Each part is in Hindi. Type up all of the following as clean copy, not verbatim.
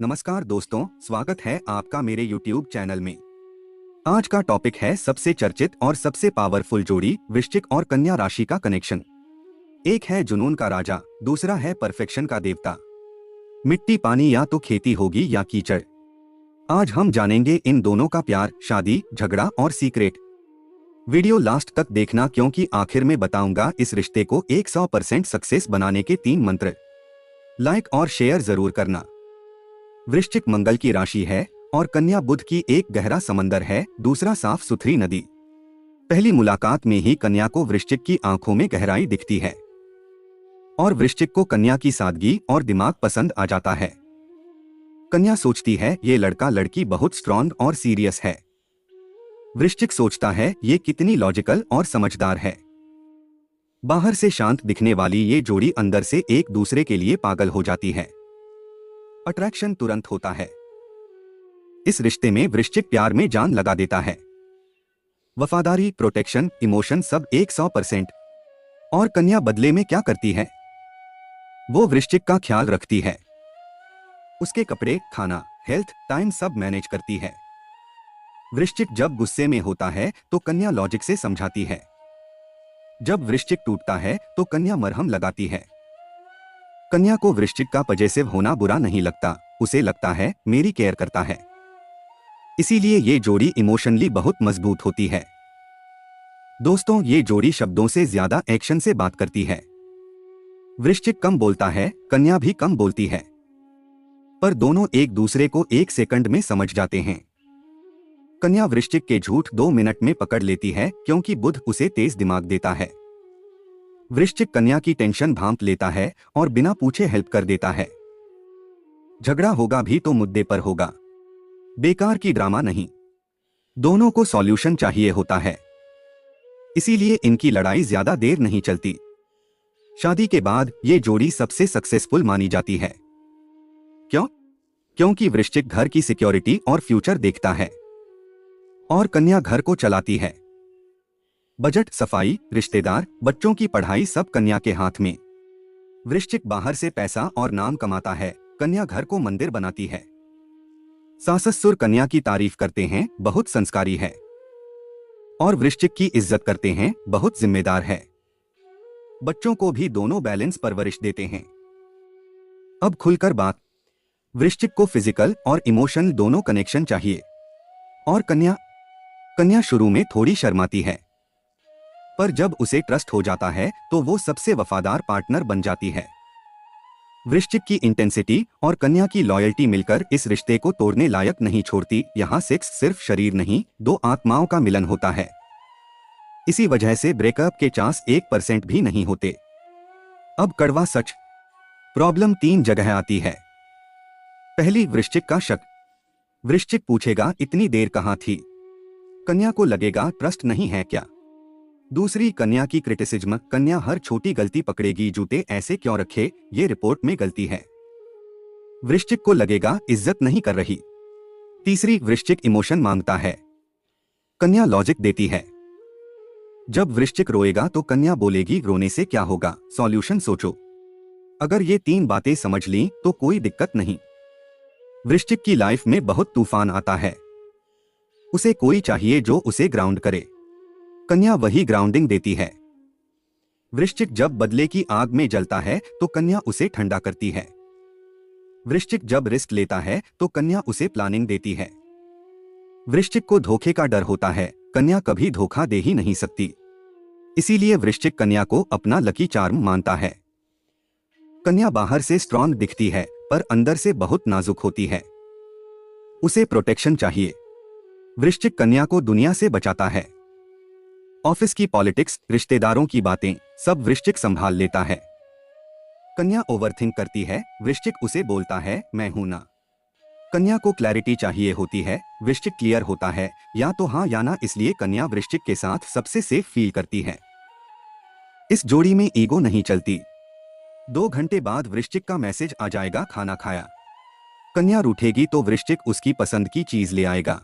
नमस्कार दोस्तों, स्वागत है आपका मेरे YouTube चैनल में। आज का टॉपिक है सबसे चर्चित और सबसे पावरफुल जोड़ी वृश्चिक और कन्या राशि का कनेक्शन। एक है जुनून का राजा, दूसरा है परफेक्शन का देवता। मिट्टी पानी या तो खेती होगी या कीचड़। आज हम जानेंगे इन दोनों का प्यार, शादी, झगड़ा और सीक्रेट। वीडियो लास्ट तक देखना क्योंकि आखिर में बताऊंगा इस रिश्ते को 100% सक्सेस बनाने के 3 मंत्र। लाइक और शेयर जरूर करना। वृश्चिक मंगल की राशि है और कन्या बुध की एक गहरा समंदर है, दूसरा साफ सुथरी नदी। पहली मुलाकात में ही कन्या को वृश्चिक की आंखों में गहराई दिखती है और वृश्चिक को कन्या की सादगी और दिमाग पसंद आ जाता है। कन्या सोचती है ये लड़का लड़की बहुत स्ट्रॉन्ग और सीरियस है। वृश्चिक सोचता है ये कितनी लॉजिकल और समझदार है। बाहर से शांत दिखने वाली ये जोड़ी अंदर से एक दूसरे के लिए पागल हो जाती है। अट्रैक्शन तुरंत होता है। इस रिश्ते में वृश्चिक प्यार में जान लगा देता है। वफादारी, प्रोटेक्शन, इमोशन सब 100%। और कन्या बदले में क्या करती है? वो वृश्चिक का ख्याल रखती है। उसके कपड़े, खाना, हेल्थ, टाइम सब मैनेज करती है। वृश्चिक जब गुस्से में होता है तो कन्या लॉजिक से समझाती है। जब वृश्चिक टूटता है तो कन्या मरहम लगाती है। कन्या को वृश्चिक का पजेसिव होना बुरा नहीं लगता, उसे लगता है मेरी केयर करता है। इसीलिए ये जोड़ी इमोशनली बहुत मजबूत होती है। दोस्तों, ये जोड़ी शब्दों से ज्यादा एक्शन से बात करती है। वृश्चिक कम बोलता है, कन्या भी कम बोलती है, पर दोनों एक दूसरे को 1 सेकंड में समझ जाते हैं। कन्या वृश्चिक के झूठ 2 मिनट में पकड़ लेती है क्योंकि बुध उसे तेज दिमाग देता है। वृश्चिक कन्या की टेंशन भांप लेता है और बिना पूछे हेल्प कर देता है। झगड़ा होगा भी तो मुद्दे पर होगा, बेकार की ड्रामा नहीं। दोनों को सॉल्यूशन चाहिए होता है, इसीलिए इनकी लड़ाई ज्यादा देर नहीं चलती। शादी के बाद ये जोड़ी सबसे सक्सेसफुल मानी जाती है। क्यों? क्योंकि वृश्चिक घर की सिक्योरिटी और फ्यूचर देखता है और कन्या घर को चलाती है। बजट, सफाई, रिश्तेदार, बच्चों की पढ़ाई सब कन्या के हाथ में। वृश्चिक बाहर से पैसा और नाम कमाता है, कन्या घर को मंदिर बनाती है। सास ससुर कन्या की तारीफ करते हैं, बहुत संस्कारी है, और वृश्चिक की इज्जत करते हैं, बहुत जिम्मेदार है। बच्चों को भी दोनों बैलेंस परवरिश देते हैं। अब खुलकर बात। वृश्चिक को फिजिकल और इमोशनल दोनों कनेक्शन चाहिए और कन्या शुरू में थोड़ी शर्माती है, पर जब उसे ट्रस्ट हो जाता है तो वो सबसे वफादार पार्टनर बन जाती है। वृश्चिक की इंटेंसिटी और कन्या की लॉयल्टी मिलकर इस रिश्ते को तोड़ने लायक नहीं छोड़ती। यहाँ सेक्स सिर्फ शरीर नहीं, 2 आत्माओं का मिलन होता है। इसी वजह से ब्रेकअप के चांस 1% भी नहीं होते। अब कड़वा सच। प्रॉब्लम 3 जगह आती है। पहली, वृश्चिक का शक। वृश्चिक पूछेगा इतनी देर कहाँ थी? कन्या को लगेगा ट्रस्ट नहीं है क्या? दूसरी, कन्या की क्रिटिसिज्म। कन्या हर छोटी गलती पकड़ेगी, जूते ऐसे क्यों रखे, ये रिपोर्ट में गलती है। वृश्चिक को लगेगा इज्जत नहीं कर रही। तीसरी, वृश्चिक इमोशन मांगता है, कन्या लॉजिक देती है। जब वृश्चिक रोएगा तो कन्या बोलेगी रोने से क्या होगा, सॉल्यूशन सोचो। अगर ये 3 बातें समझ लीं तो कोई दिक्कत नहीं। वृश्चिक की लाइफ में बहुत तूफान आता है। उसे कोई चाहिए जो उसे ग्राउंड करे। कन्या वही ग्राउंडिंग देती है। वृश्चिक जब बदले की आग में जलता है तो कन्या उसे ठंडा करती है। वृश्चिक जब रिस्क लेता है तो कन्या उसे प्लानिंग देती है। वृश्चिक को धोखे का डर होता है, कन्या कभी धोखा दे ही नहीं सकती। इसीलिए वृश्चिक कन्या को अपना लकी चार्म मानता है। कन्या बाहर से स्ट्रॉन्ग दिखती है पर अंदर से बहुत नाजुक होती है। उसे प्रोटेक्शन चाहिए। वृश्चिक कन्या को दुनिया से बचाता है। ऑफिस की पॉलिटिक्स, रिश्तेदारों की बातें सब वृश्चिक संभाल लेता है। कन्या ओवरथिंक करती है, वृश्चिक उसे बोलता है मैं हूं ना। कन्या को क्लैरिटी चाहिए होती है, वृश्चिक क्लियर होता है, या तो हाँ या ना। इसलिए कन्या वृश्चिक के साथ सबसे सेफ फील करती है। इस जोड़ी में ईगो नहीं चलती। 2 घंटे बाद वृश्चिक का मैसेज आ जाएगा, खाना खाया। कन्या रूठेगी तो वृश्चिक उसकी पसंद की चीज ले आएगा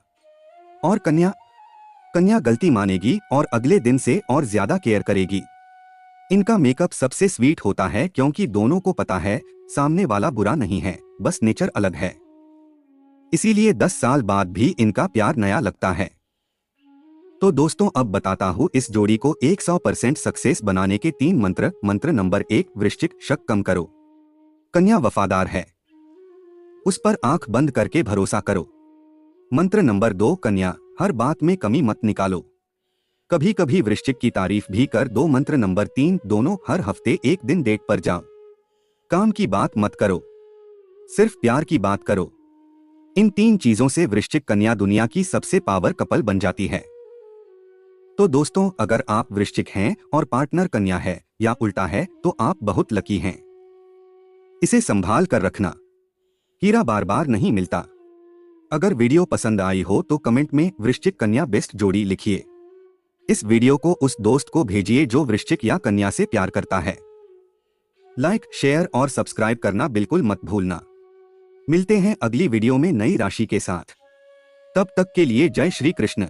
और कन्या गलती मानेगी और अगले दिन से और ज्यादा केयर करेगी। इनका मेकअप सबसे स्वीट होता है क्योंकि दोनों को पता है सामने वाला बुरा नहीं है, बस नेचर अलग है। इसीलिए 10 साल बाद भी इनका प्यार नया लगता है। तो दोस्तों अब बताता हूँ इस जोड़ी को 100% सक्सेस बनाने के 3 मंत्र। मंत्र नंबर 1, वृश्चिक, शक कम करो। कन्या वफादार है, उस पर आंख बंद करके भरोसा करो। मंत्र नंबर 2, कन्या, हर बात में कमी मत निकालो, कभी कभी वृश्चिक की तारीफ भी कर दो। मंत्र नंबर 3, दोनों, हर हफ्ते एक दिन डेट पर जाओ, काम की बात मत करो, सिर्फ प्यार की बात करो। इन 3 चीजों से वृश्चिक कन्या दुनिया की सबसे पावर कपल बन जाती है। तो दोस्तों अगर आप वृश्चिक हैं और पार्टनर कन्या है या उल्टा है तो आप बहुत लकी हैं। इसे संभाल कर रखना, हीरा बार बार नहीं मिलता। अगर वीडियो पसंद आई हो तो कमेंट में वृश्चिक कन्या बेस्ट जोड़ी लिखिए। इस वीडियो को उस दोस्त को भेजिए जो वृश्चिक या कन्या से प्यार करता है। लाइक, शेयर और सब्सक्राइब करना बिल्कुल मत भूलना। मिलते हैं अगली वीडियो में नई राशि के साथ। तब तक के लिए जय श्री कृष्ण।